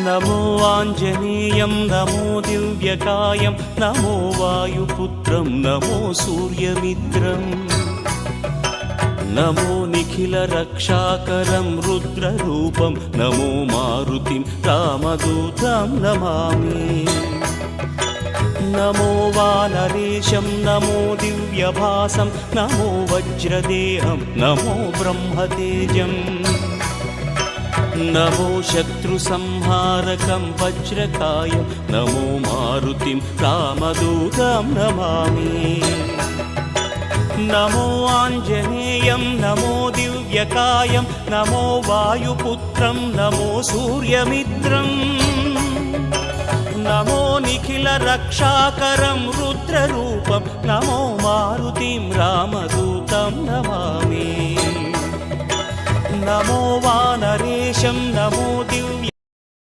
नमो आञ्जनेयं नमो दिव्यकायं नमो वायुपुत्रं नमो सूर्यमित्रम् नमो निखिलरक्षाकरं रुद्ररूपं नमो मारुतिं रामदूतं Namami नमो वानरेशं नमो दिव्यभासं नमो वज्रदेहं नमो ब्रह्मतेजम् नमो शत्रुसंहारकं वज्रकायं नमो मारुतिं रामदूतं Namami नमो आञ्जनेयं नमो दिव्यकायं नमो वायुपुत्रं नमो सूर्यमित्रम् नमो निखिलरक्षाकरं रुद्ररूपं नमो मारुतिं रामदूतं Namami नमो वानरेशं नमो Divya